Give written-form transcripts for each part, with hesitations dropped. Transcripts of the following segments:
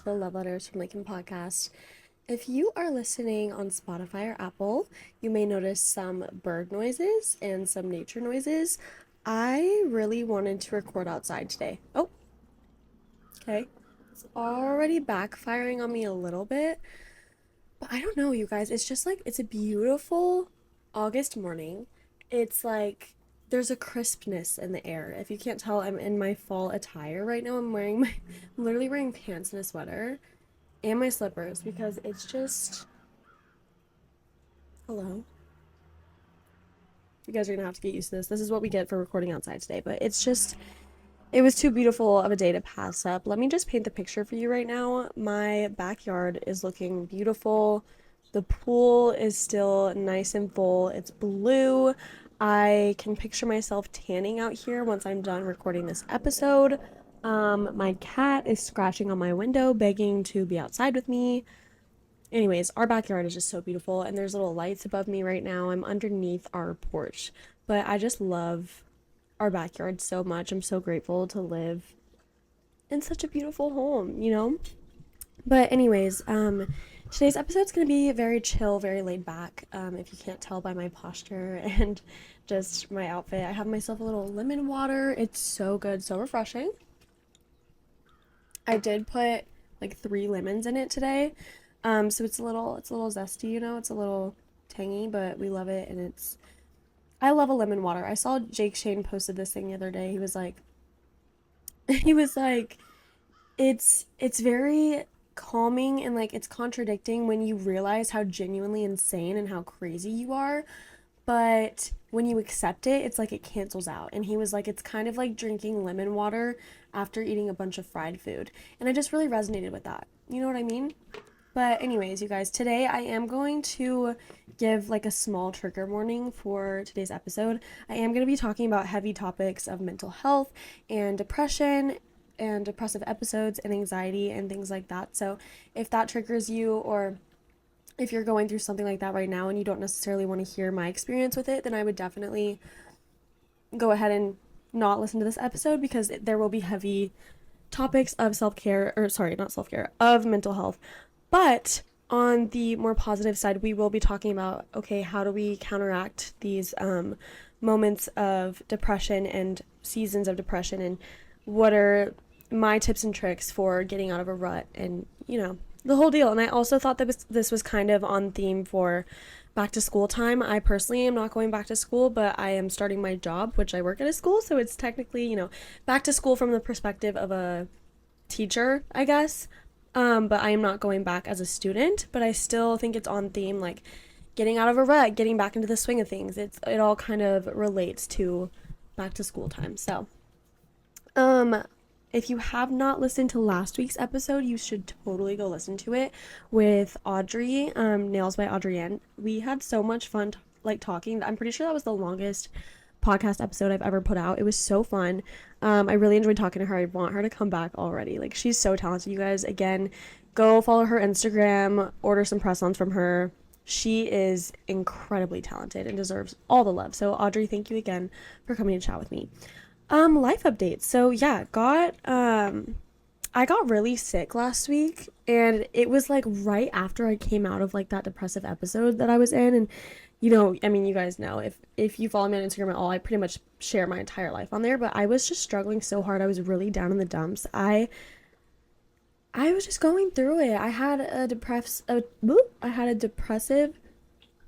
the Love Letters from Lakyn podcast. If you are listening on Spotify or Apple, you may notice some bird noises and some nature noises. I really wanted to record outside today. Oh, okay. It's already backfiring on me a little bit, but I don't know, you guys. It's just like it's a beautiful August morning. It's like there's a crispness in the air. If you can't tell, I'm in my fall attire right now. I'm literally wearing pants and a sweater and my slippers because it's just, hello. You guys are gonna have to get used to this. This is what we get for recording outside today, but it was too beautiful of a day to pass up. Let me just paint the picture for you right now. My backyard is looking beautiful. The pool is still nice and full. It's blue. I can picture myself tanning out here once I'm done recording this episode. My cat is scratching on my window, begging to be outside with me. Anyways, our backyard is just so beautiful, and there's little lights above me right now. I'm underneath our porch, but I just love our backyard so much. I'm so grateful to live in such a beautiful home. But anyways, today's episode's gonna be very chill, very laid back. If you can't tell by my posture and just my outfit, I have myself a little lemon water. It's so good, so refreshing. I did put like 3 lemons in it today. So it's a little zesty, it's a little tangy, but we love it, and I love a lemon water. I saw Jake Shane posted this thing the other day. He was like he was like it's very calming, and like it's contradicting when you realize how genuinely insane and how crazy you are, but when you accept it, it's like it cancels out. And he was like, it's kind of like drinking lemon water after eating a bunch of fried food. And I just really resonated with that. You know what I mean? But anyways, you guys, today I am going to give like a small trigger warning for today's episode. I am going to be talking about heavy topics of mental health and depression and depressive episodes and anxiety and things like that. So if that triggers you, or if you're going through something like that right now and you don't necessarily want to hear my experience with it, then I would definitely go ahead and not listen to this episode, because there will be heavy topics of self-care, or sorry, not self-care, of mental health. But on the more positive side, we will be talking about, okay, how do we counteract these moments of depression and seasons of depression, and what are my tips and tricks for getting out of a rut, and the whole deal. And I also thought that this was kind of on theme for back to school time. I personally am not going back to school, but I am starting my job, which I work at a school, so it's technically back to school from the perspective of a teacher, I guess. But I am not going back as a student, but I still think it's on theme, like getting out of a rut, getting back into the swing of things. It all kind of relates to back to school time. So, if you have not listened to last week's episode, you should totally go listen to it with Audrey, Nails by Audrey Ann. We had so much fun, talking. I'm pretty sure that was the longest podcast episode I've ever put out. It was so fun. I really enjoyed talking to her. I want her to come back already. Like, she's so talented. You guys, again, go follow her Instagram, order some press-ons from her. She is incredibly talented and deserves all the love. So Audrey, thank you again for coming to chat with me. Life updates. So yeah, I got really sick last week, and it was like right after I came out of like that depressive episode that I was in. And I mean, you guys know, if you follow me on Instagram at all, I pretty much share my entire life on there. But I was just struggling so hard. I was really down in the dumps. I was just going through it. I had a depressive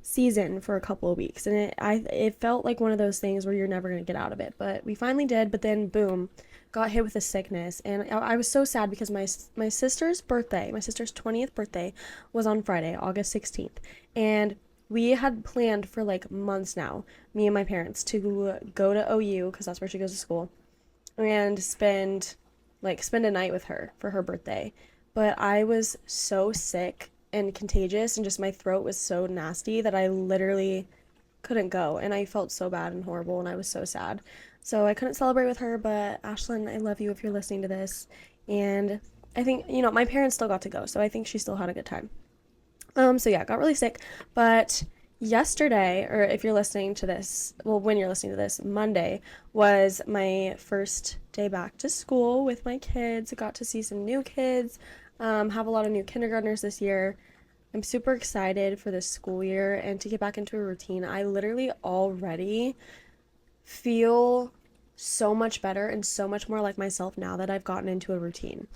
season for a couple of weeks, and it felt like one of those things where you're never going to get out of it. But we finally did. But then boom, got hit with a sickness, and I was so sad because my sister's 20th birthday was on Friday, August 16th, and we had planned for like months now, me and my parents, to go to OU, because that's where she goes to school, and spend a night with her for her birthday. But I was so sick and contagious, and just my throat was so nasty that I literally couldn't go, and I felt so bad and horrible, and I was so sad. So I couldn't celebrate with her, but Ashlyn, I love you if you're listening to this. And I think, my parents still got to go, so I think she still had a good time. So yeah, got really sick, but yesterday, or if you're listening to this, well, when you're listening to this, Monday was my first day back to school with my kids. I got to see some new kids. Have a lot of new kindergartners this year. I'm super excited for this school year and to get back into a routine. I literally already feel so much better and so much more like myself now that I've gotten into a routine.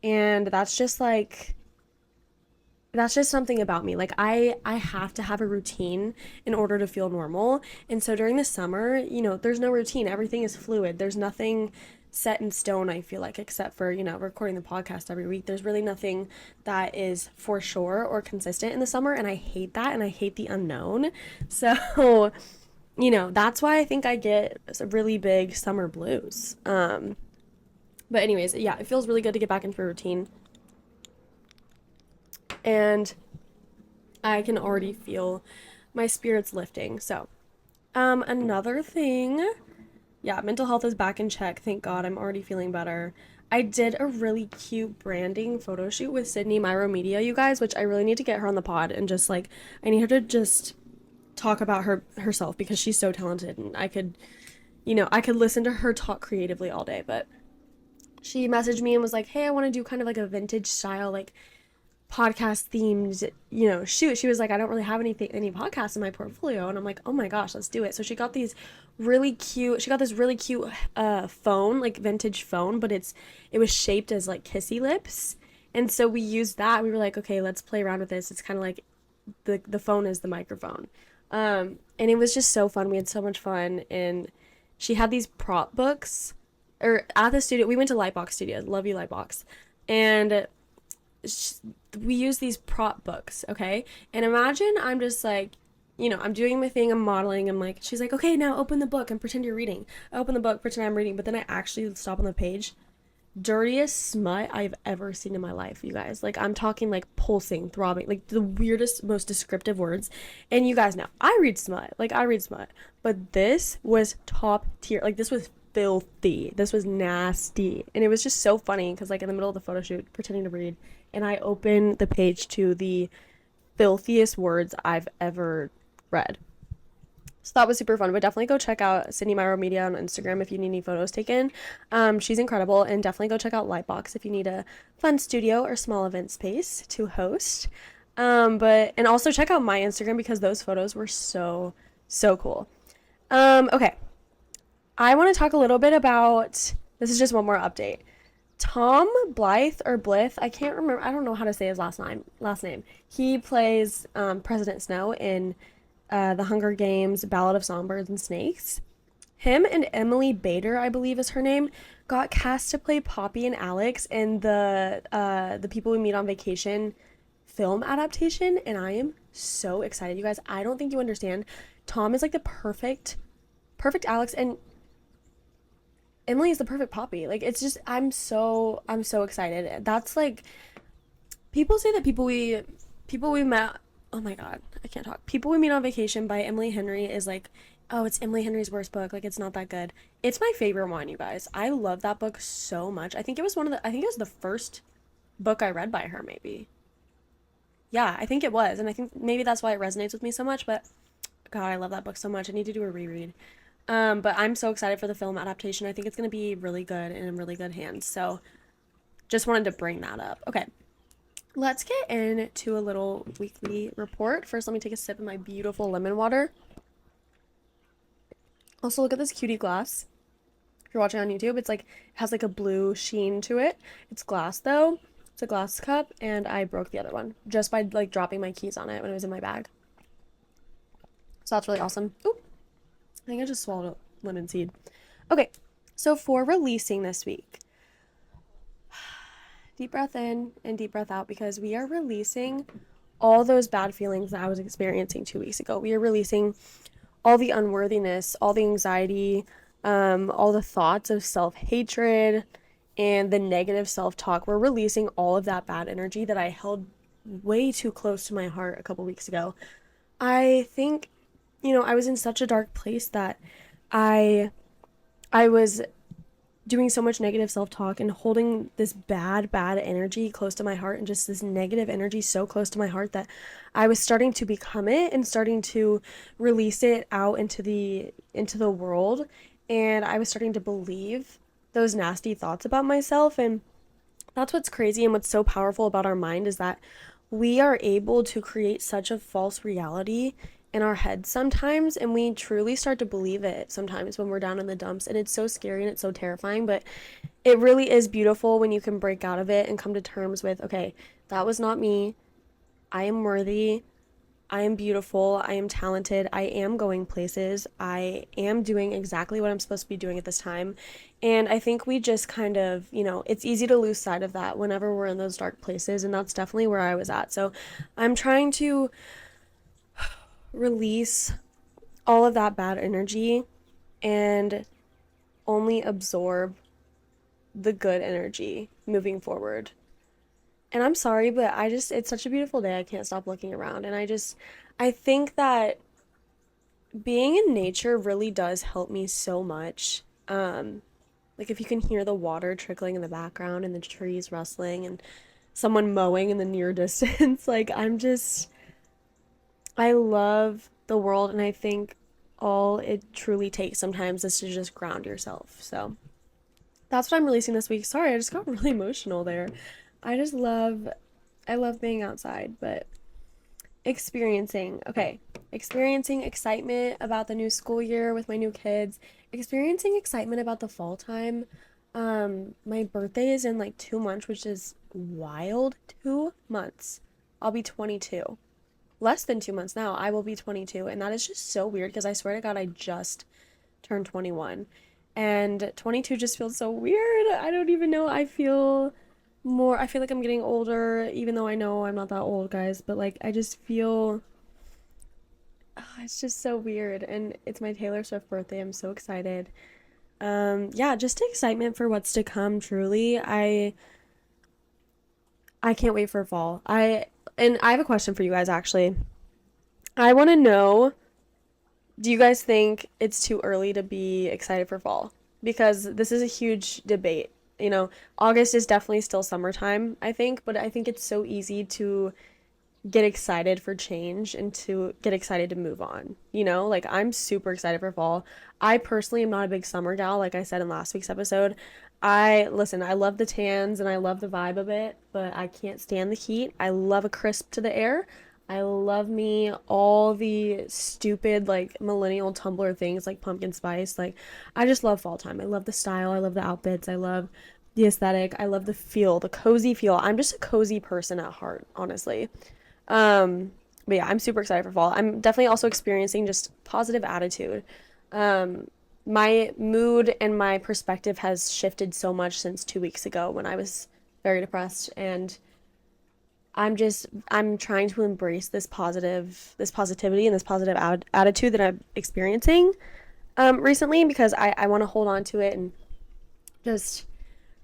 And that's just something about me. Like I have to have a routine in order to feel normal. And so during the summer, there's no routine. Everything is fluid. There's nothing set in stone, I feel like, except for, recording the podcast every week. There's really nothing that is for sure or consistent in the summer, and I hate that and I hate the unknown. So, that's why I think I get really big summer blues. But anyways, yeah, it feels really good to get back into a routine. And I can already feel my spirits lifting. So, another thing, yeah, mental health is back in check. Thank God, I'm already feeling better. I did a really cute branding photo shoot with Sydney Myro Media, you guys, which I really need to get her on the pod and just like I need her to just talk about herself because she's so talented and I could listen to her talk creatively all day, but she messaged me and was like, "Hey, I want to do kind of like a vintage style like podcast themed, shoot." She was like, "I don't really have any podcasts in my portfolio." And I'm like, "Oh my gosh, let's do it." So she got this really cute phone, like vintage phone, but it was shaped as like kissy lips. And so we used that. We were like, "Okay, let's play around with this." It's kind of like the phone is the microphone. And it was just so fun. We had so much fun. And she had these prop books, or at the studio. We went to Lightbox Studios. Love you, Lightbox. And we use these prop books, okay? And imagine I'm just like, I'm doing my thing, I'm modeling, I'm like, she's like, "Okay, now open the book and pretend you're reading." I open the book, pretend I'm reading, but then I actually stop on the page. Dirtiest smut I've ever seen in my life, you guys. Like, I'm talking like pulsing, throbbing, like the weirdest, most descriptive words. And you guys know, I read smut. Like, I read smut. But this was top tier. Like, this was filthy. This was nasty. And it was just so funny because, like, in the middle of the photo shoot, pretending to read, and I open the page to the filthiest words I've ever read. So that was super fun. But definitely go check out Sydney Myro Media on Instagram if you need any photos taken. She's incredible. And definitely go check out Lightbox if you need a fun studio or small event space to host. And also check out my Instagram because those photos were so, so cool. Okay. I want to talk a little bit about, this is just one more update. Tom Blythe or Blith, I can't remember. I don't know how to say his last name. He plays President Snow in The Hunger Games, Ballad of Songbirds and Snakes. Him and Emily Bader, I believe is her name, got cast to play Poppy and Alex in the People We Meet on Vacation film adaptation, and I am so excited, you guys. I don't think you understand. Tom is like the perfect Alex, and Emily is the perfect Poppy. Like, it's just I'm so excited. That's like, people say that people we met, oh my god, I can't talk. People We Meet on Vacation by Emily Henry is like, oh, it's Emily Henry's worst book. Like, it's not that good. It's my favorite one, you guys. I love that book so much. I think it was the first book I read by her, maybe. Yeah, I think it was. And I think maybe that's why it resonates with me so much, but god, I love that book so much. I need to do a reread. But I'm so excited for the film adaptation. I think it's going to be really good and in really good hands. So just wanted to bring that up. Okay. Let's get into a little weekly report. First, let me take a sip of my beautiful lemon water. Also, look at this cutie glass. If you're watching on YouTube, it's like, it has like a blue sheen to it. It's glass though. It's a glass cup, and I broke the other one just by like dropping my keys on it when it was in my bag. So that's really awesome. Oop. I think I just swallowed a lemon seed. Okay, so for releasing this week, deep breath in and deep breath out, because we are releasing all those bad feelings that I was experiencing 2 weeks ago. We are releasing all the unworthiness, all the anxiety, all the thoughts of self-hatred and the negative self-talk. We're releasing all of that bad energy that I held way too close to my heart a couple weeks ago. I think, I was in such a dark place that I was doing so much negative self-talk and holding this bad energy close to my heart, and just this negative energy so close to my heart that I was starting to become it and starting to release it out into the world. And I was starting to believe those nasty thoughts about myself. And That's what's crazy and what's so powerful about our mind is that we are able to create such a false reality in our heads sometimes, and we truly start to believe it sometimes when we're down in the dumps, and it's so scary and it's so terrifying, but it really is beautiful when you can break out of it and come to terms with, okay, that was not me. I am worthy. I am beautiful. I am talented. I am going places. I am doing exactly what I'm supposed to be doing at this time. And I think we just kind of, it's easy to lose sight of that whenever we're in those dark places. And that's definitely where I was at. So I'm trying to release all of that bad energy and only absorb the good energy moving forward. And I'm sorry, but it's such a beautiful day. I can't stop looking around. And I think that being in nature really does help me so much. Like if you can hear the water trickling in the background and the trees rustling and someone mowing in the near distance, like I love the world, and I think all it truly takes sometimes is to just ground yourself. So that's what I'm releasing this week. Sorry, I just got really emotional there. I just love, I love being outside, but experiencing excitement about the new school year with my new kids, experiencing excitement about the fall time. My birthday is in like 2 months, which is wild. 2 months. I'll be 22. Less than 2 months now, I will be 22. And that is just so weird because I swear to God, I just turned 21. And 22 just feels so weird. I don't even know. I feel like I'm getting older, even though I know I'm not that old, guys. But like, I just feel, it's just so weird. And it's my Taylor Swift birthday. I'm so excited. Yeah, just excitement for what's to come, truly. I can't wait for fall. And I have a question for you guys actually. I want to know, do you guys think it's too early to be excited for fall? Because this is a huge debate. August is definitely still summertime, I think, but I think it's so easy to get excited for change and to get excited to move on. Like I'm super excited for fall. I personally am not a big summer gal, like I said in last week's episode. I love the tans and I love the vibe of it, but I can't stand the heat. I love a crisp to the air. I love me all the stupid like millennial Tumblr things like pumpkin spice. Like I just love fall time. I love the style. I love the outfits. I love the aesthetic. I love the feel, the cozy feel. I'm just a cozy person at heart, honestly. But yeah, I'm super excited for fall. I'm definitely also experiencing just positive attitude. Um, my mood and my perspective has shifted so much since 2 weeks ago when I was very depressed, and I'm trying to embrace this positivity and this positive attitude that I'm experiencing recently, because I want to hold on to it and just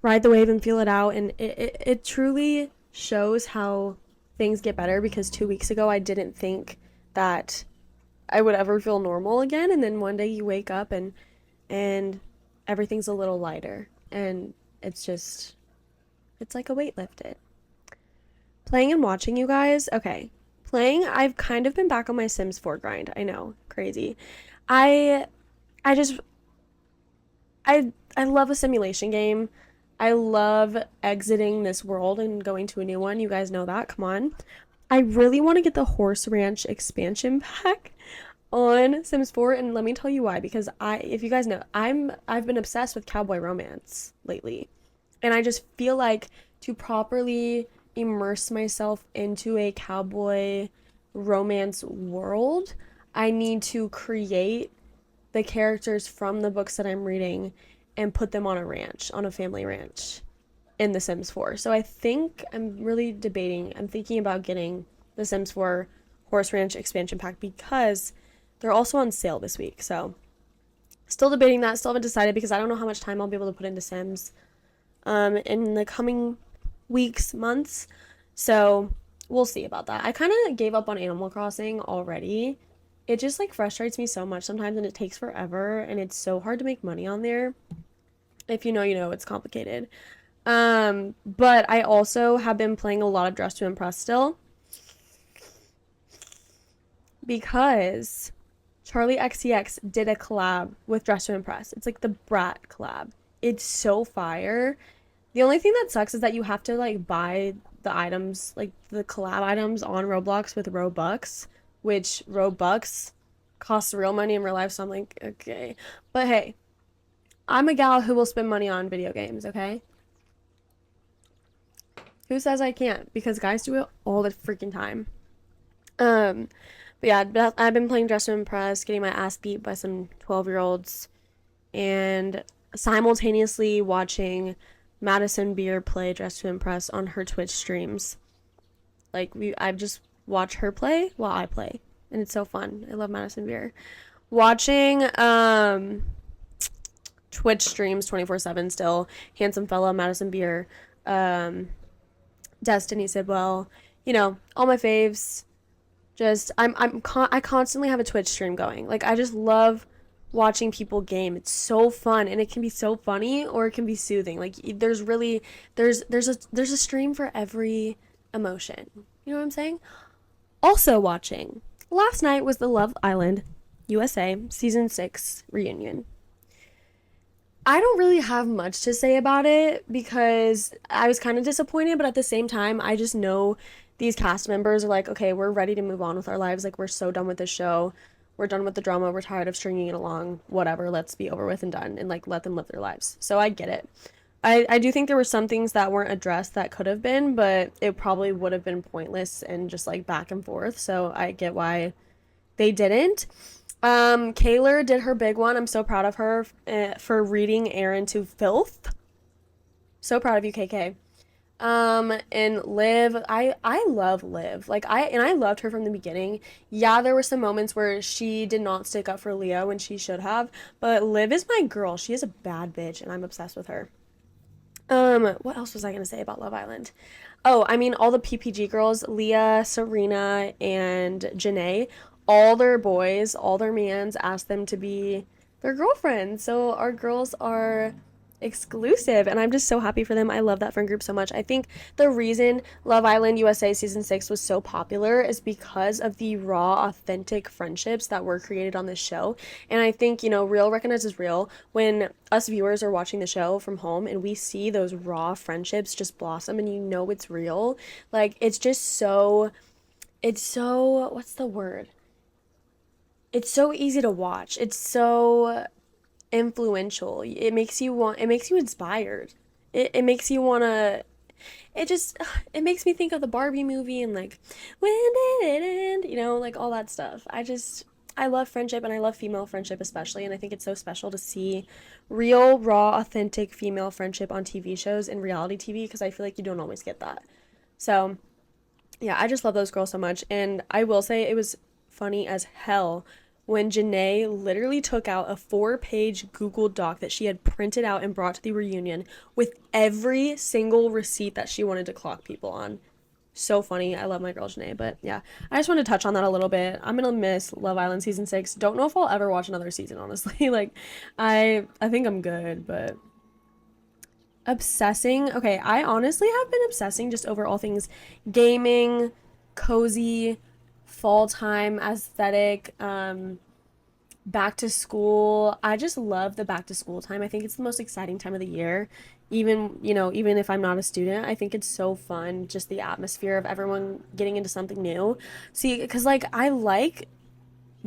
ride the wave and feel it out. And it truly shows how things get better, because 2 weeks ago I didn't think that I would ever feel normal again, and then one day you wake up and everything's a little lighter, and it's like a weight lifted. Playing and watching, you guys. Okay. Playing, I've kind of been back on my Sims 4 grind. I know, crazy. I I just I love a simulation game. I love exiting this world and going to a new one. You guys know that. Come on. I really want to get the Horse Ranch expansion pack on Sims 4, and let me tell you why. Because if you guys know, I've been obsessed with cowboy romance lately. And I just feel like to properly immerse myself into a cowboy romance world, I need to create the characters from the books that I'm reading and put them on a ranch, on a family ranch in The Sims 4. So I think I'm thinking about getting The Sims 4 Horse Ranch expansion pack because they're also on sale this week. So still debating that, still haven't decided because I don't know how much time I'll be able to put into Sims in the coming weeks, months. So we'll see about that. I kind of gave up on Animal Crossing already. It just like frustrates me so much sometimes, and it takes forever, and it's so hard to make money on there. If you know, you know, it's complicated. But I also have been playing a lot of Dress to Impress still, because Charlie XCX did a collab with Dress to Impress. It's like the Brat collab. It's so fire. The only thing that sucks is that you have to like buy the items, like the collab items on Roblox with Robux, which Robux costs real money in real life. So I'm like, okay. But hey, I'm a gal who will spend money on video games, okay? Who says I can't? Because guys do it all the freaking time. Um, but yeah, I've been playing Dress to Impress, getting my ass beat by some 12-year-olds, and simultaneously watching Madison Beer play Dress to Impress on her Twitch streams. Like I've just watched her play while I play, and it's so fun. I love Madison Beer. Watching Twitch streams 24/7 still. Handsome Fella, Madison Beer, um, Destiny Sidwell, all my faves. Just I constantly have a Twitch stream going. Like I just love watching people game. It's so fun, and it can be so funny or it can be soothing. Like there's a stream for every emotion. You know what I'm saying? Also watching. Last night was the Love Island USA season 6 reunion. I don't really have much to say about it because I was kind of disappointed, but at the same time, I just know these cast members are like, okay, we're ready to move on with our lives. Like, we're so done with this show. We're done with the drama. We're tired of stringing it along. Whatever, let's be over with and done and like let them live their lives. So I get it. I do think there were some things that weren't addressed that could have been, but it probably would have been pointless and just like back and forth. So I get why they didn't. Kaylor did her big one. I'm so proud of her for reading Aaron to filth. So proud of you, KK. And Liv, I love Liv. Like I loved her from the beginning. Yeah, there were some moments where she did not stick up for Leo when she should have, but Liv is my girl. She is a bad bitch, and I'm obsessed with her. What else was I gonna say about Love Island? Oh, I mean, all the PPG girls, Leah, Serena, and Janae, all their boys, all their mans asked them to be their girlfriends. So our girls are exclusive, and I'm just so happy for them. I love that friend group so much. I think the reason Love Island USA season 6 was so popular is because of the raw, authentic friendships that were created on this show. And I think, real recognizes real when us viewers are watching the show from home and we see those raw friendships just blossom and it's real. Like it's so what's the word? It's so easy to watch. It's so influential. It makes you inspired. It makes you want to it just it makes me think of the Barbie movie and like when did it end? Like all that stuff. I love friendship and I love female friendship especially, and I think it's so special to see real raw authentic female friendship on TV shows and reality TV because I feel like you don't always get that. So, yeah, I just love those girls so much. And I will say it was funny as hell when Janae literally took out a 4-page Google Doc that she had printed out and brought to the reunion with every single receipt that she wanted to clock people on. So funny. I love my girl Janae. But yeah, I just wanted to touch on that a little bit. I'm gonna miss Love Island season 6. Don't know if I'll ever watch another season, honestly. Like, I think I'm good, but obsessing. Okay, I honestly have been obsessing just over all things gaming, cozy, fall time aesthetic, back to school. I just love the back to school time. I think it's the most exciting time of the year. Even if I'm not a student, I think it's so fun, just the atmosphere of everyone getting into something new. See, because like I like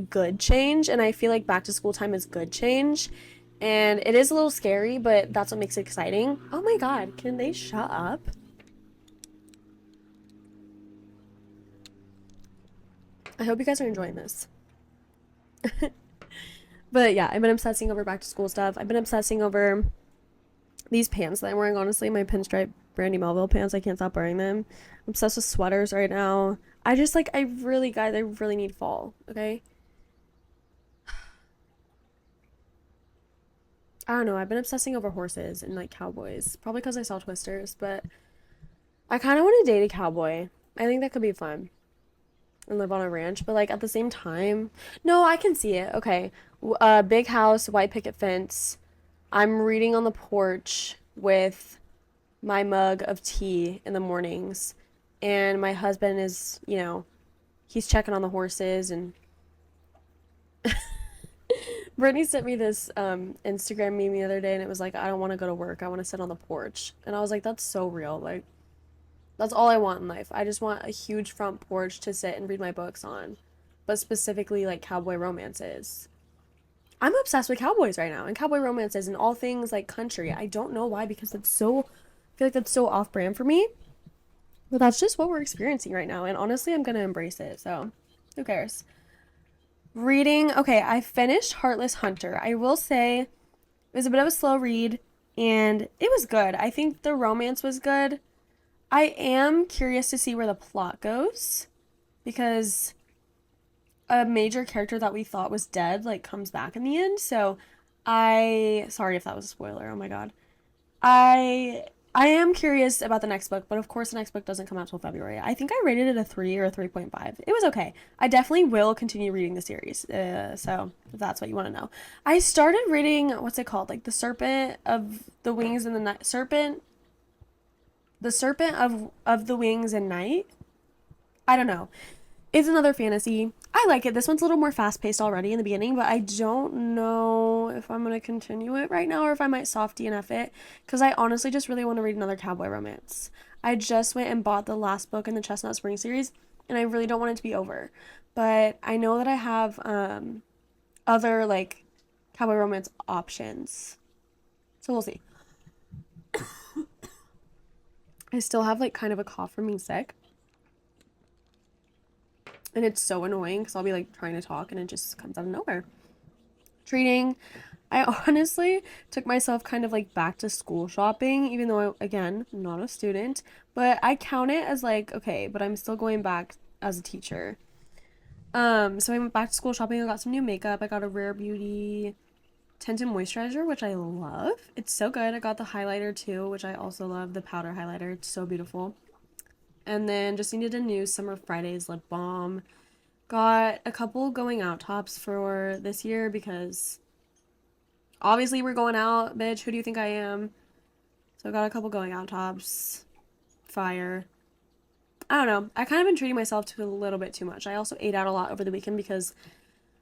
good change, and I feel like back to school time is good change. And it is a little scary, but that's what makes it exciting. Oh my god, can they shut up? I hope you guys are enjoying this. But yeah, I've been obsessing over back to school stuff. I've been obsessing over these pants that I'm wearing, honestly, my pinstripe Brandy Melville pants. I can't stop wearing them. I'm obsessed with sweaters right now. Guys, I really need fall, okay? I don't know. I've been obsessing over horses and like cowboys. Probably because I saw Twisters, but I kind of want to date a cowboy. I think that could be fun and live on a ranch, but like at the same time, no, I can see it. Okay. Big house, white picket fence. I'm reading on the porch with my mug of tea in the mornings, and my husband is, he's checking on the horses and Brittany sent me this Instagram meme the other day, and it was like, I don't want to go to work. I want to sit on the porch. And I was like, that's so real. Like, that's all I want in life. I just want a huge front porch to sit and read my books on, but specifically like cowboy romances. I'm obsessed with cowboys right now and cowboy romances and all things like country. I don't know why, because that's so, I feel like that's so off brand for me. But that's just what we're experiencing right now. And honestly, I'm going to embrace it. So who cares? Reading. Okay, I finished Heartless Hunter. I will say it was a bit of a slow read and it was good. I think the romance was good. I am curious to see where the plot goes because a major character that we thought was dead like comes back in the end. So sorry if that was a spoiler. Oh my god. I am curious about the next book, but of course the next book doesn't come out till February. I think I rated it a 3 or a 3.5. It was okay. I definitely will continue reading the series. So if that's what you want to know. I started reading, what's it called? Like the Serpent of the Wings and the Night. The Serpent of the Wings and Night. I don't know. It's another fantasy. I like it. This one's a little more fast-paced already in the beginning, but I don't know if I'm going to continue it right now or if I might soft DNF it, because I honestly just really want to read another cowboy romance. I just went and bought the last book in the Chestnut Spring series, and I really don't want it to be over. But I know that I have other, like, cowboy romance options. So we'll see. I still have, like, kind of a cough from being sick. And it's so annoying because I'll be like trying to talk and it just comes out of nowhere. Treating. I honestly took myself kind of like back to school shopping, even though I, again, I'm not a student, but I count it as like, okay, but I'm still going back as a teacher. So I went back to school shopping. I got some new makeup. I got a Rare Beauty tinted moisturizer, which I love. It's so good. I got the highlighter too, which I also love. The powder highlighter. It's so beautiful. And then just needed a new Summer Fridays lip balm. Got a couple going out tops for this year because obviously we're going out, bitch. Who do you think I am? So I got a couple going out tops. Fire. I don't know. I kind of been treating myself to a little bit too much. I also ate out a lot over the weekend because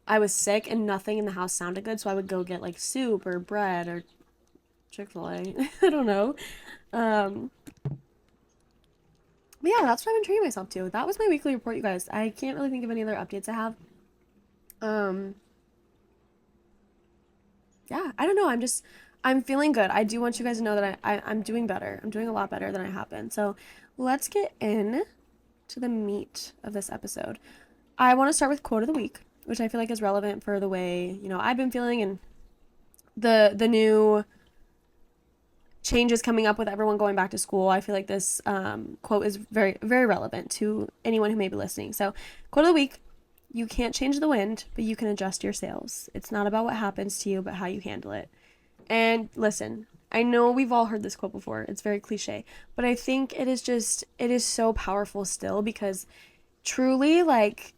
I was sick and nothing in the house sounded good. So I would go get like soup or bread or Chick-fil-A. I don't know. But yeah, that's what I've been treating myself to. That was my weekly report, you guys. I can't really think of any other updates I have. Yeah, I don't know. I'm feeling good. I do want you guys to know that I'm doing better. I'm doing a lot better than I have been. So let's get in to the meat of this episode. I want to start with quote of the week, which I feel like is relevant for the way, I've been feeling and the new changes coming up with everyone going back to school. I feel like this quote is very, very relevant to anyone who may be listening. So, quote of the week: you can't change the wind, but you can adjust your sails. It's not about what happens to you, but how you handle it. And listen, I know we've all heard this quote before. It's very cliche, but I think it is so powerful still because truly, like,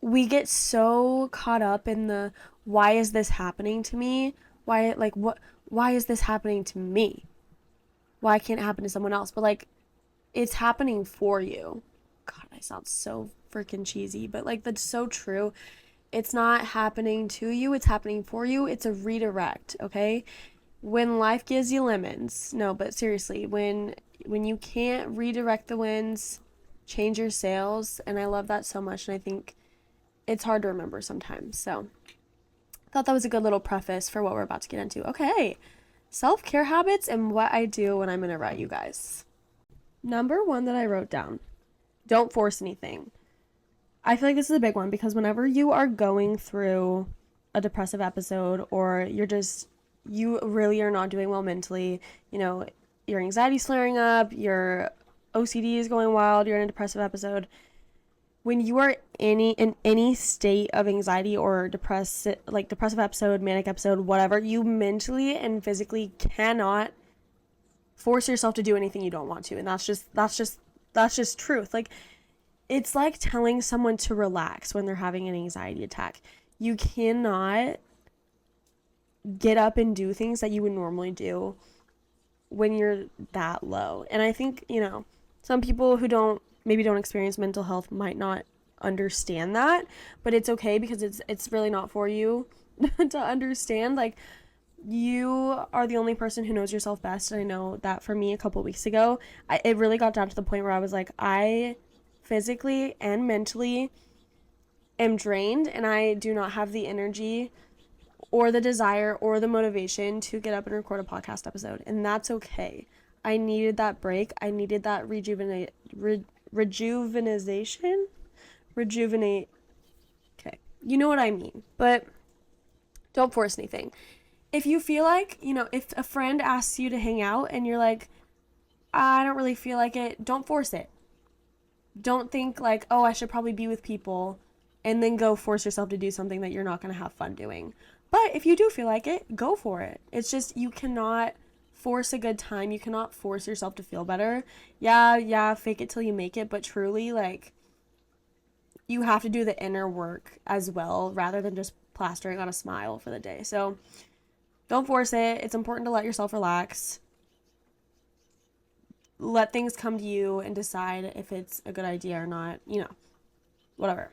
we get so caught up in the why is this happening to me? Why is this happening to me? Why can't it happen to someone else? But like, it's happening for you. God, I sound so freaking cheesy, but like, that's so true. It's not happening to you, it's happening for you. It's a redirect, okay? When life gives you lemons, no, but seriously, when you can't redirect the winds, change your sails, and I love that so much, and I think it's hard to remember sometimes. So thought that was a good little preface for what we're about to get into. Okay, self-care habits and what I do when I'm in a rut, you guys. Number one that I wrote down: don't force anything. I feel like this is a big one because whenever you are going through a depressive episode or you really are not doing well mentally, your anxiety's flaring up, your OCD is going wild, you're in a depressive episode, when you are in any state of anxiety or depressive episode, manic episode, whatever, you mentally and physically cannot force yourself to do anything you don't want to. And that's just truth. Like, it's like telling someone to relax when they're having an anxiety attack. You cannot get up and do things that you would normally do when you're that low. And I think, some people who don't experience mental health might not understand that, but it's okay because it's really not for you. to understand, like, you are the only person who knows yourself best. And I know that for me a couple weeks ago, it really got down to the point where I was like, I physically and mentally am drained, and I do not have the energy or the desire or the motivation to get up and record a podcast episode. And that's okay. I needed that break. I needed that rejuvenation. Rejuvenate. Okay. You know what I mean. But don't force anything. If you feel like, if a friend asks you to hang out and you're like, I don't really feel like it, don't force it. Don't think like, oh, I should probably be with people, and then go force yourself to do something that you're not going to have fun doing. But if you do feel like it, go for it. It's just, you cannot force a good time. You cannot force yourself to feel better. Yeah, fake it till you make it. But truly, like, you have to do the inner work as well, rather than just plastering on a smile for the day. So don't force it. It's important to let yourself relax. Let things come to you and decide if it's a good idea or not. Whatever.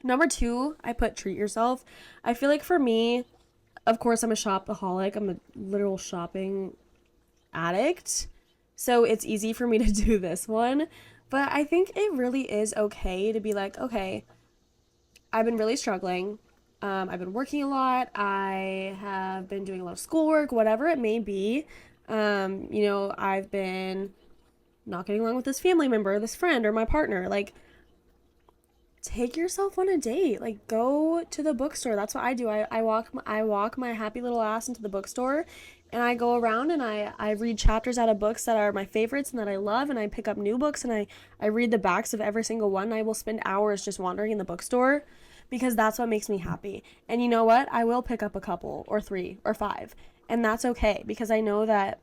Number 2, I put treat yourself. I feel like for me, of course, I'm a shopaholic. I'm a literal shopping addict. So it's easy for me to do this one. But I think it really is okay to be like, okay, I've been really struggling. I've been working a lot. I have been doing a lot of schoolwork, whatever it may be. I've been not getting along with this family member, this friend, or my partner. Like, take yourself on a date. Like, go to the bookstore. That's what I do. I walk my happy little ass into the bookstore, and I go around and I read chapters out of books that are my favorites and that I love, and I pick up new books and I read the backs of every single one. I will spend hours just wandering in the bookstore because that's what makes me happy. And you know what? I will pick up a couple or 3 or 5, and that's okay, because I know that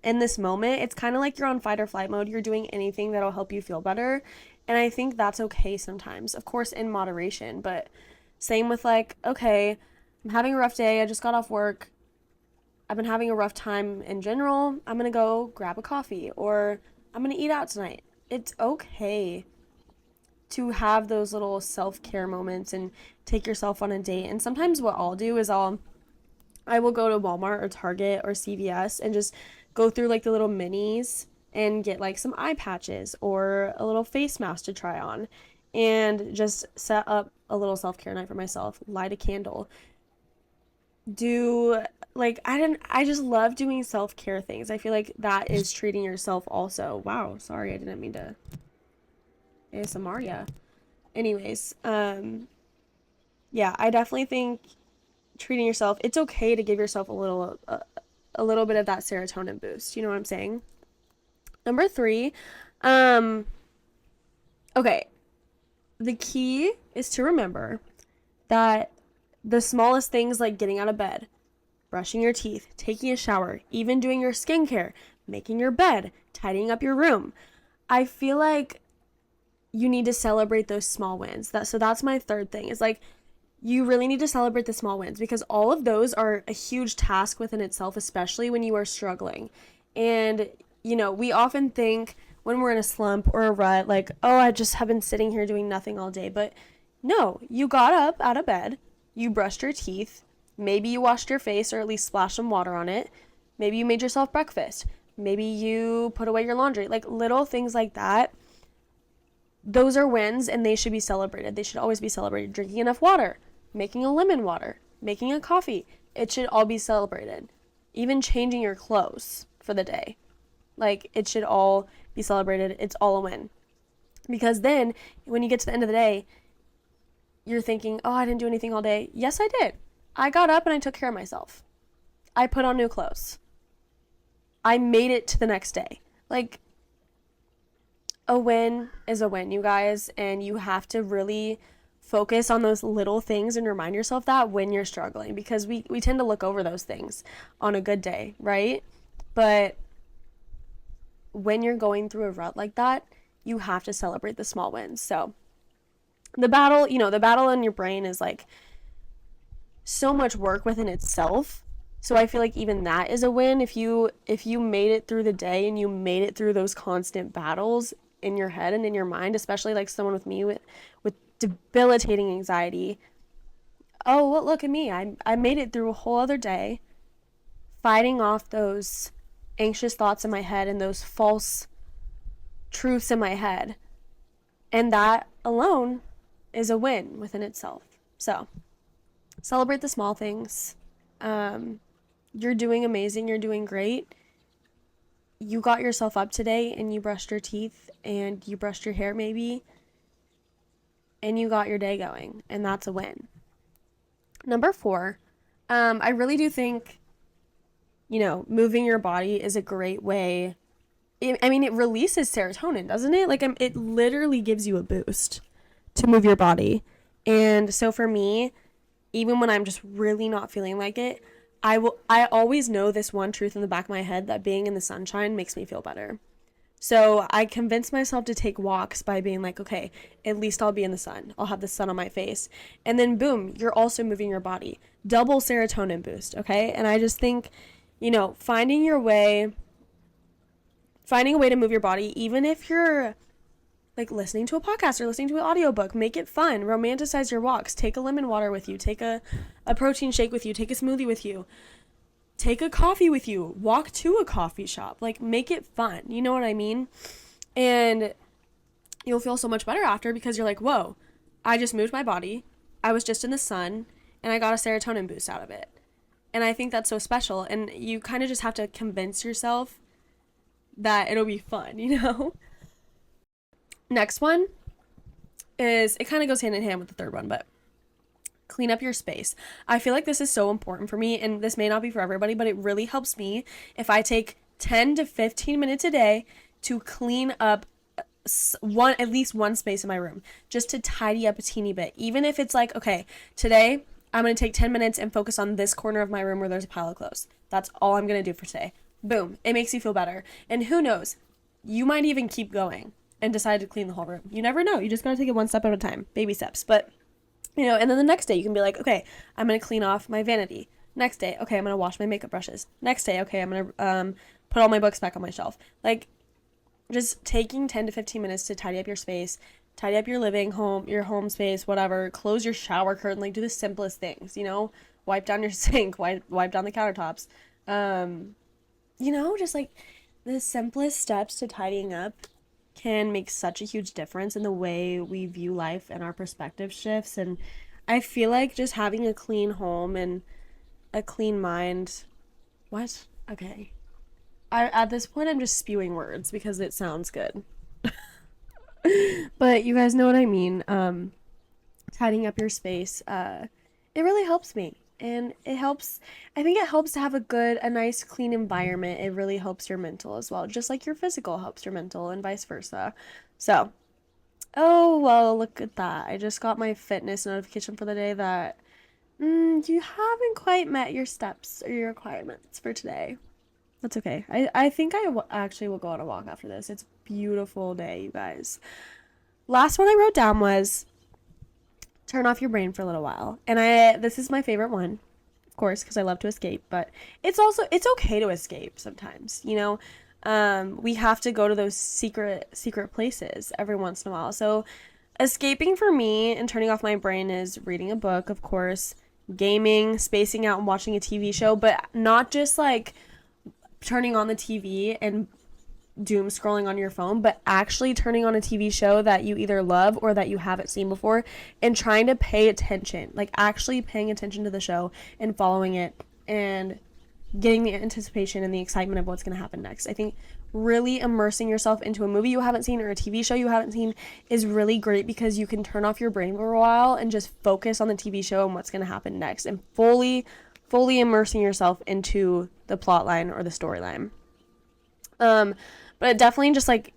in this moment, it's kind of like you're on fight or flight mode. You're doing anything that'll help you feel better. And I think that's okay sometimes, of course, in moderation. But same with like, okay, I'm having a rough day. I just got off work. I've been having a rough time in general. I'm going to go grab a coffee, or I'm going to eat out tonight. It's okay to have those little self-care moments and take yourself on a date. And sometimes what I'll do is I will go to Walmart or Target or CVS and just go through like the little minis and get like some eye patches or a little face mask to try on, and just set up a little self-care night for myself. Light a candle. I just love doing self-care things. I feel like that is treating yourself also. Wow, sorry, I didn't mean to ASMR ya. Anyways, yeah, I definitely think treating yourself, it's okay to give yourself a little bit of that serotonin boost. You know what I'm saying? Number 3, okay, the key is to remember that the smallest things, like getting out of bed, brushing your teeth, taking a shower, even doing your skincare, making your bed, tidying up your room, I feel like you need to celebrate those small wins. So that's my 3rd thing, is like, you really need to celebrate the small wins, because all of those are a huge task within itself, especially when you are struggling. And, we often think when we're in a slump or a rut, like, oh, I just have been sitting here doing nothing all day. But no, you got up out of bed, you brushed your teeth, maybe you washed your face or at least splashed some water on it. Maybe you made yourself breakfast. Maybe you put away your laundry. Like, little things like that. Those are wins, and they should be celebrated. They should always be celebrated. Drinking enough water, making a lemon water, making a coffee. It should all be celebrated. Even changing your clothes for the day. Like, it should all be celebrated. It's all a win. Because then, when you get to the end of the day, you're thinking, oh, I didn't do anything all day. Yes, I did. I got up and I took care of myself. I put on new clothes. I made it to the next day. Like, a win is a win, you guys. And you have to really focus on those little things and remind yourself that when you're struggling, because we tend to look over those things on a good day, right? But when you're going through a rut like that, you have to celebrate the small wins. So the battle in your brain is like so much work within itself. So I feel like even that is a win. If you made it through the day and you made it through those constant battles in your head and in your mind, especially like someone with me with debilitating anxiety, oh, well, look at me. I made it through a whole other day fighting off those anxious thoughts in my head and those false truths in my head. And that alone is a win within itself. So, celebrate the small things. You're doing amazing. You're doing great. You got yourself up today and you brushed your teeth and you brushed your hair maybe and you got your day going, and that's a win. Number 4, I really do think, moving your body is a great way. I mean, it releases serotonin, doesn't it? Like, it literally gives you a boost to move your body. And so for me, even when I'm just really not feeling like it, I always know this one truth in the back of my head, that being in the sunshine makes me feel better. So I convinced myself to take walks by being like, okay, at least I'll be in the sun. I'll have the sun on my face. And then boom, you're also moving your body. Double serotonin boost, okay? And I just think, finding a way to move your body, even if you're like listening to a podcast or listening to an audiobook, make it fun. Romanticize your walks. Take a lemon water with you. Take a protein shake with you. Take a smoothie with you. Take a coffee with you. Walk to a coffee shop. Like, make it fun. You know what I mean? And you'll feel so much better after, because you're like, whoa, I just moved my body. I was just in the sun and I got a serotonin boost out of it. And I think that's so special. And you kind of just have to convince yourself that it'll be fun, Next one is, it kind of goes hand in hand with the third one, but clean up your space. I feel like this is so important for me, and this may not be for everybody, but it really helps me if I take 10 to 15 minutes a day to clean up at least one space in my room, just to tidy up a teeny bit. Even if it's like, okay, today I'm going to take 10 minutes and focus on this corner of my room where there's a pile of clothes. That's all I'm going to do for today. Boom. It makes you feel better. And who knows, you might even keep going and decide to clean the whole room. You never know. You just got to take it one step at a time. Baby steps. But, and then the next day you can be like, okay, I'm going to clean off my vanity. Next day, okay, I'm going to wash my makeup brushes. Next day, okay, I'm going to put all my books back on my shelf. Like, just taking 10 to 15 minutes to tidy up your space, tidy up your your home space, whatever, close your shower curtain, like, do the simplest things, wipe down your sink, wipe down the countertops, just like the simplest steps to tidying up can make such a huge difference in the way we view life, and our perspective shifts. And I feel like just having a clean home and a clean mind, okay, at this point I'm just spewing words because it sounds good. But you guys know what I mean. Tidying up your space, it really helps me. And I think it helps to have a nice, clean environment. It really helps your mental as well, just like your physical helps your mental, and vice versa. So, oh, well, look at that. I just got my fitness notification for the day that you haven't quite met your steps or your requirements for today. That's okay. I think actually will go on a walk after this. It's a beautiful day, you guys. Last one I wrote down was turn off your brain for a little while. And this is my favorite one, of course, because I love to escape, but it's okay to escape sometimes, we have to go to those secret places every once in a while. So escaping for me and turning off my brain is reading a book, of course, gaming, spacing out and watching a TV show, but not just like turning on the TV and doom scrolling on your phone, but actually turning on a TV show that you either love or that you haven't seen before, and trying to pay attention, like actually paying attention to the show and following it and getting the anticipation and the excitement of what's going to happen next. I think really immersing yourself into a movie you haven't seen or a TV show you haven't seen is really great, because you can turn off your brain for a while and just focus on the TV show and what's going to happen next, and fully immersing yourself into the plot line or the storyline. But it definitely just like,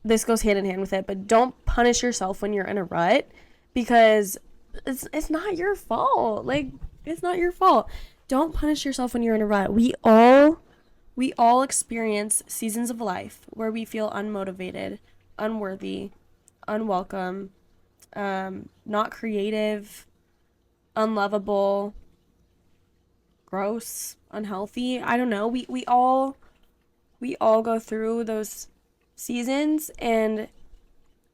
this goes hand in hand with it, but don't punish yourself when you're in a rut, because it's not your fault. Like, it's not your fault. Don't punish yourself when you're in a rut. We all experience seasons of life where we feel unmotivated, unworthy, unwelcome, not creative, unlovable, gross, unhealthy. I don't know. We all go through those seasons, and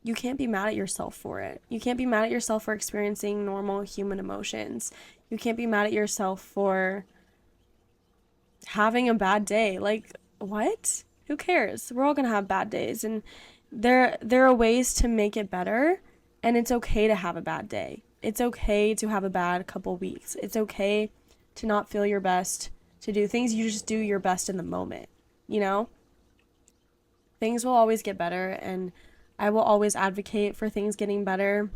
you can't be mad at yourself for it. You can't be mad at yourself for experiencing normal human emotions. You can't be mad at yourself for having a bad day. Like, what? Who cares? We're all gonna have bad days, and there are ways to make it better, and it's okay to have a bad day. It's okay to have a bad couple weeks. It's okay to not feel your best, to do things. You just do your best in the moment, you know? Things will always get better, and I will always advocate for things getting better,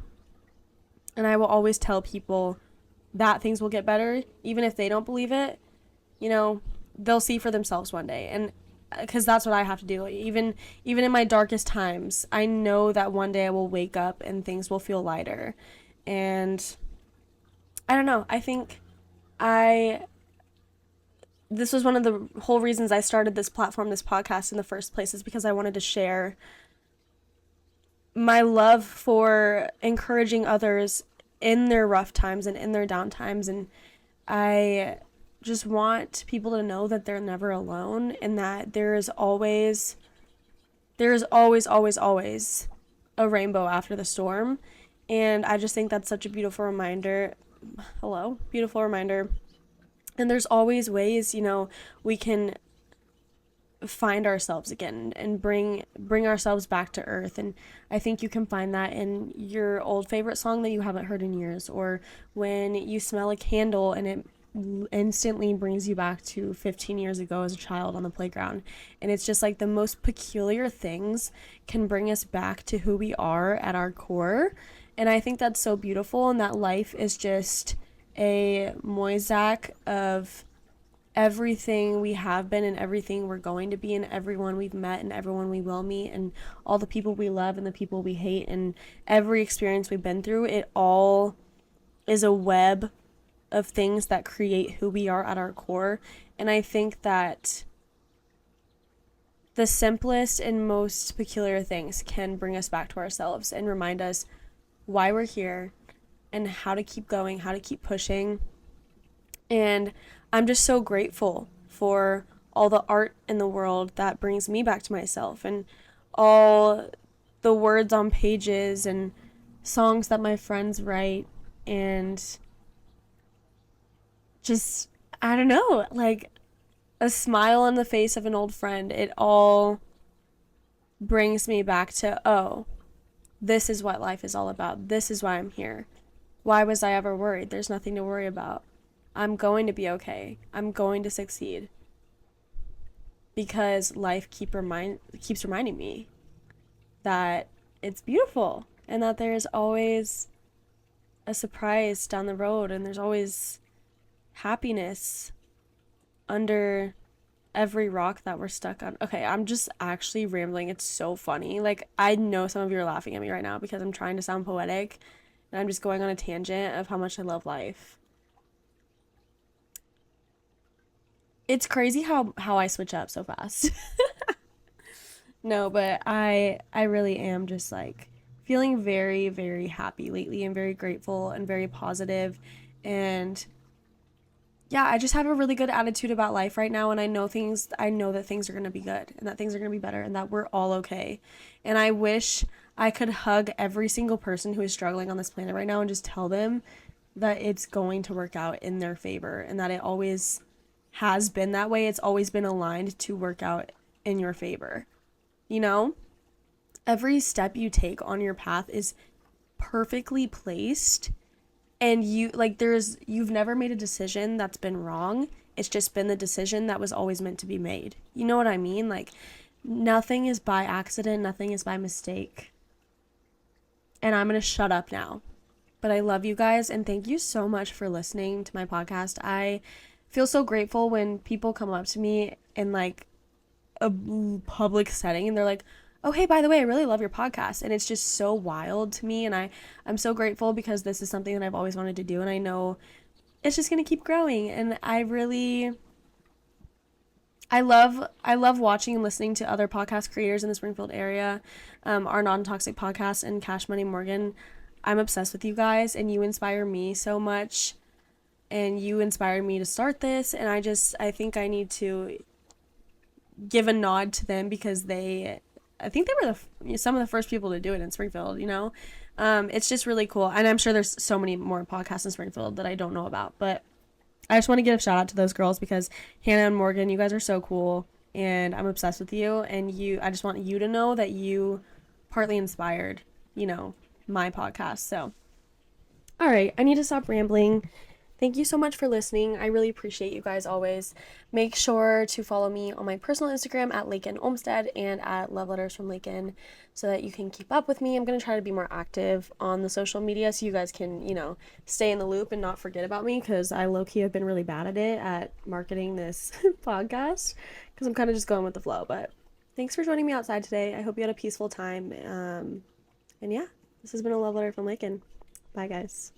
and I will always tell people that things will get better, even if they don't believe it. You know, they'll see for themselves one day, and because that's what I have to do. Even in my darkest times, I know that one day I will wake up and things will feel lighter. And I don't know, I think I this was one of the whole reasons I started this platform, this podcast in the first place, is because I wanted to share my love for encouraging others in their rough times and in their down times. And I just want people to know that they're never alone, and that there is always always a rainbow after the storm. And I just think that's such a beautiful reminder. Beautiful reminder. And there's always ways, you know, we can find ourselves again and bring ourselves back to earth. And I think you can find that in your old favorite song that you haven't heard in years, or when you smell a candle and it instantly brings you back to 15 years ago as a child on the playground. And it's just like the most peculiar things can bring us back to who we are at our core. And I think that's so beautiful, and that life is just a mosaic of everything we have been and everything we're going to be, and everyone we've met and everyone we will meet, and all the people we love and the people we hate, and every experience we've been through. It all is a web of things that create who we are at our core. And I think that the simplest and most peculiar things can bring us back to ourselves and remind us why we're here and how to keep going, how to keep pushing. And I'm just so grateful for all the art in the world that brings me back to myself, and all the words on pages and songs that my friends write, and just, I don't know, like a smile on the face of an old friend. It all brings me back to, oh, this is what life is all about. This is why I'm here. Why was I ever worried? There's nothing to worry about. I'm going to be okay. I'm going to succeed. Because life keeps reminding me that it's beautiful, and that there's always a surprise down the road, and there's always happiness under every rock that we're stuck on. Okay, I'm just actually rambling. It's so funny. Like, I know some of you are laughing at me right now because I'm trying to sound poetic, and I'm just going on a tangent of how much I love life. It's crazy how I switch up so fast. No, but I really am just like feeling very, very happy lately, and very grateful and very positive. And yeah, I just have a really good attitude about life right now, and I know that things are going to be good, and that things are going to be better, and that we're all okay. And I wish I could hug every single person who is struggling on this planet right now and just tell them that it's going to work out in their favor, and that it always has been that way. It's always been aligned to work out in your favor. You know? Every step you take on your path is perfectly placed, and you've never made a decision that's been wrong. It's just been the decision that was always meant to be made. You know what I mean? Like, nothing is by accident, nothing is by mistake. And I'm gonna shut up now. But I love you guys, and thank you so much for listening to my podcast. I feel so grateful when people come up to me in like a public setting and they're like, oh, hey, by the way, I really love your podcast. And it's just so wild to me. And I'm so grateful, because this is something that I've always wanted to do. And I know it's just going to keep growing. And I love watching and listening to other podcast creators in the Springfield area, our Non-Toxic Podcast and Cash Money Morgan. I'm obsessed with you guys, and you inspire me so much. And you inspired me to start this. And I think I need to give a nod to them, because they I think they were some of the first people to do it in Springfield, you know? It's just really cool. And I'm sure there's so many more podcasts in Springfield that I don't know about. But I just want to give a shout out to those girls because Hannah and Morgan, you guys are so cool. And I'm obsessed with you. And I just want you to know that you partly inspired, you know, my podcast. So, all right, I need to stop rambling. Thank you so much for listening. I really appreciate you guys always. Make sure to follow me on my personal Instagram at lakynolmsted and at lovelettersfromlakyn so that you can keep up with me. I'm going to try to be more active on the social media so you guys can, you know, stay in the loop and not forget about me because I low-key have been really bad at it at marketing this podcast because I'm kind of just going with the flow. But thanks for joining me outside today. I hope you had a peaceful time. And yeah, this has been a love letter from Lakyn. Bye, guys.